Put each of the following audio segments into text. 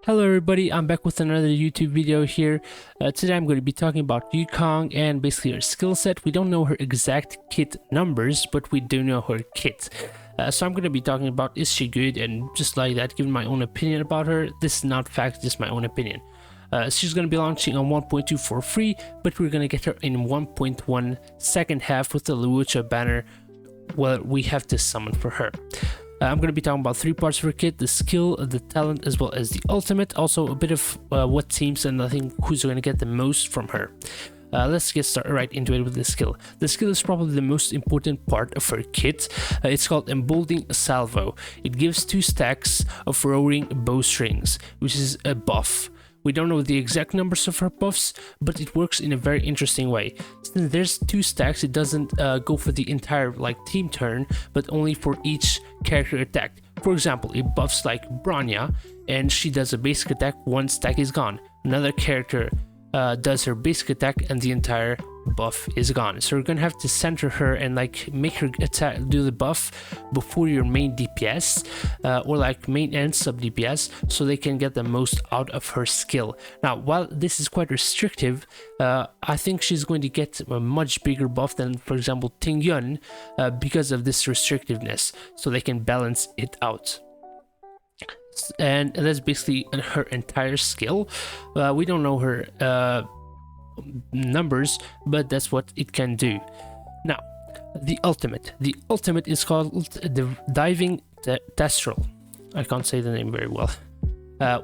Hello everybody, I'm back with another YouTube video here. Today I'm going to be talking about YUKONG and basically her skill set. We don't know her exact kit numbers, but we do know her kit. So I'm going to be talking about is she good and just like that, giving my own opinion about her. This is not fact, just my own opinion. She's going to be launching on 1.2 for free, but we're going to get her in 1.1 second half with the Lucha banner. Well, we have to summon for her. I'm going to be talking about three parts of her kit: the skill, the talent, as well as the ultimate. Also a bit of what teams and I think who's going to get the most from her. Let's get started right into it with the skill. The skill is probably the most important part of her kit. It's called Emboldening Salvo. It gives 2 stacks of roaring bowstrings, which is a buff. We don't know the exact numbers of her buffs, but it works in a very interesting way. Since there's 2 stacks, it doesn't go for the entire team turn, but only for each character attack. For example, it buffs like Branya, and she does a basic attack, 1 stack is gone. Another character does her basic attack, and the entire buff is gone. So we're gonna have to center her and make her attack, do the buff before your main DPS or main and sub DPS, so they can get the most out of her skill. Now, while this is quite restrictive, I think she's going to get a much bigger buff than, for example, Ting Yun, because of this restrictiveness, so they can balance it out. And that's basically her entire skill. We don't know her numbers, but that's what it can do. Now, the ultimate is called the Diving Testral. I can't say the name very well.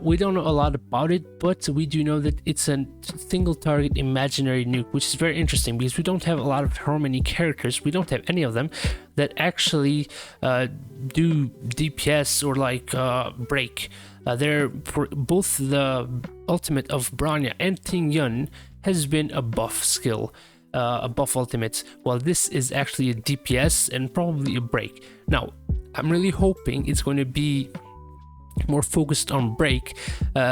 We don't know a lot about it, but we do know that it's a single target imaginary nuke, which is very interesting because we don't have a lot of harmony characters. We don't have any of them that actually do DPS or break. They're for both the ultimate of Branya and Ting Yun has been a buff skill, a buff ultimate, while this is actually a DPS and probably a break. Now, I'm really hoping it's going to be more focused on break,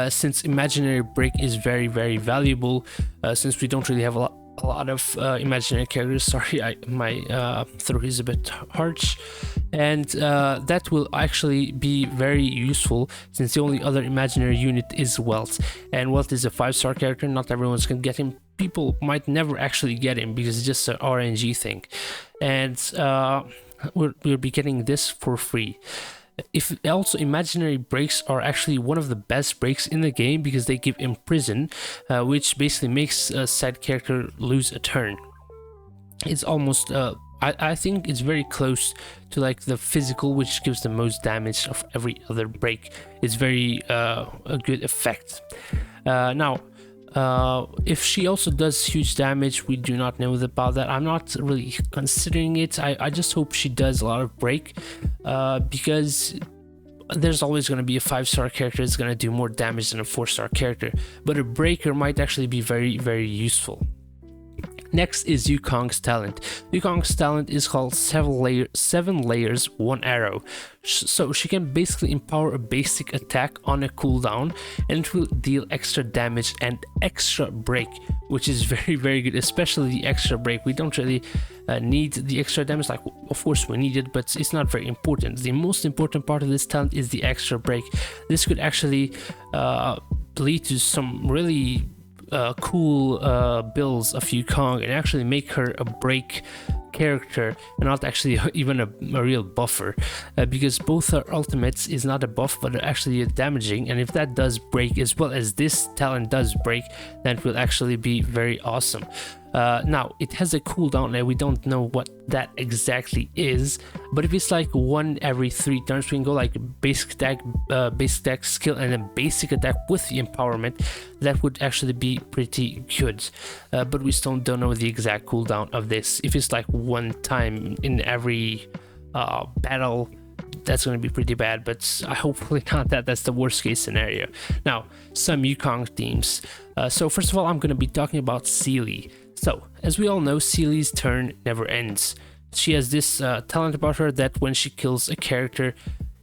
since imaginary break is very, very valuable, since we don't really have a lot of imaginary characters. Sorry, my throat is a bit harsh, and that will actually be very useful since the only other imaginary unit is Welt, and Welt is a 5-star character. Not everyone's gonna get him. People might never actually get him because it's just an RNG thing, and we'll be getting this for free. If also imaginary breaks are actually one of the best breaks in the game because they give imprison, which basically makes a side character lose a turn. It's almost I think it's very close to the physical, which gives the most damage of every other break. It's very a good effect. Now, if she also does huge damage, we do not know about that. I'm not really considering it. I just hope she does a lot of break, because there's always going to be a 5-star character that's going to do more damage than a 4-star character, but a breaker might actually be very, very useful. Next is YUKONG's talent. YUKONG's talent is called 7 layers, 1 arrow. So she can basically empower a basic attack on a cooldown, and it will deal extra damage and extra break, which is very, very good, especially the extra break. We don't really need the extra damage. Of course we need it, but it's not very important. The most important part of this talent is the extra break. This could actually lead to some really cool builds of YUKONG and actually make her a break character and not actually even a real buffer, because both her ultimates is not a buff but actually a damaging, and if that does break as well as this talent does break, then it will actually be very awesome. Now, it has a cooldown and we don't know what that exactly is, but if it's 1 every 3 turns, we can go basic attack, skill, and then basic attack with the empowerment. That would actually be pretty good, but we still don't know the exact cooldown of this. If it's 1 time in every battle, that's going to be pretty bad, but hopefully not that. That's the worst case scenario. Now, some YUKONG themes. So first of all, I'm going to be talking about Sealy. So, as we all know, Sealy's turn never ends. She has this talent about her that when she kills a character,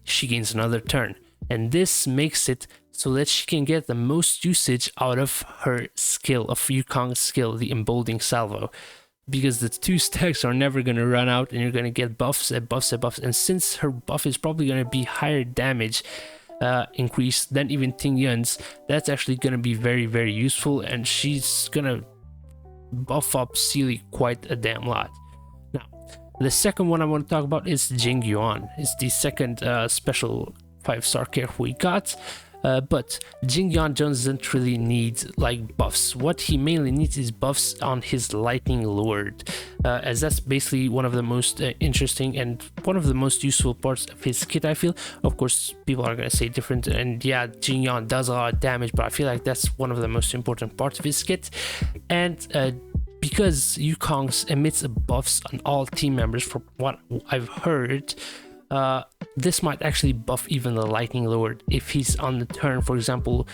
she gains another turn. And this makes it so that she can get the most usage out of her skill, of YUKONG's skill, the Emboldening Salvo. Because the 2 stacks are never going to run out and you're going to get buffs and buffs and buffs. And since her buff is probably going to be higher damage, increase than even Ting Yun's, that's actually gonna be very useful, and she's gonna buff up Sealy quite a damn lot. Now, the second one I want to talk about is Jing Yuan. It's the second special 5-star character we got. But Jing Yuan doesn't really need like buffs. What he mainly needs is buffs on his Lightning Lord, as that's basically one of the most interesting and one of the most useful parts of his kit, I feel. Of course, people are gonna say different, and yeah, Jing Yuan does a lot of damage, but I feel like that's one of the most important parts of his kit. And because Yukong emits buffs on all team members, from what I've heard, this might actually buff even the Lightning Lord if he's on the turn. For example,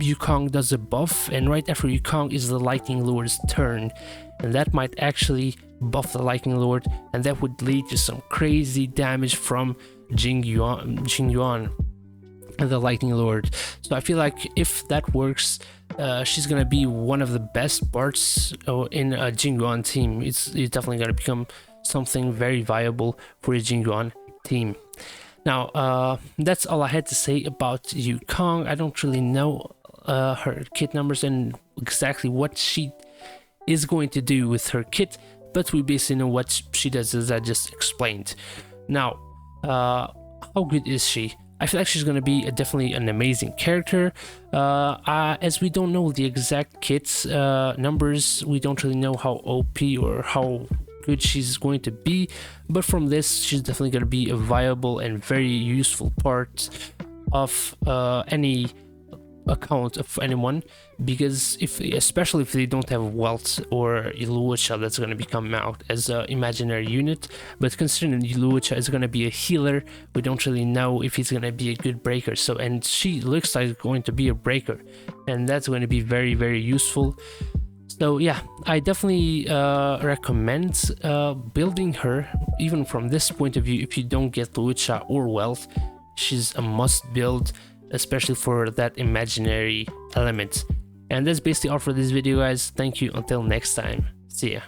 Yukong does a buff, and right after Yukong is the Lightning Lord's turn, and that might actually buff the Lightning Lord, and that would lead to some crazy damage from Jing Yuan and the Lightning Lord. So I feel like if that works, she's gonna be one of the best parts in a Jing Yuan team. It's definitely gonna become something very viable for a Jing Yuan team. Now, that's all I had to say about Yukong. I don't really know her kit numbers and exactly what she is going to do with her kit, but we basically know what she does, as I just explained. Now, how good is she? I feel like she's going to be definitely an amazing character. As we don't know the exact kit's numbers, we don't really know how OP or how good she's going to be, but from this, she's definitely going to be a viable and very useful part of any account of anyone, because especially if they don't have Wealth or Luocha that's going to be coming out as an imaginary unit. But considering Luocha is going to be a healer, we don't really know if he's going to be a good breaker. So, and she looks like going to be a breaker, and that's going to be very useful. So yeah, I definitely recommend building her, even from this point of view. If you don't get Luocha or Wealth, she's a must build, especially for that imaginary element. And that's basically all for this video, guys. Thank you, until next time. See ya.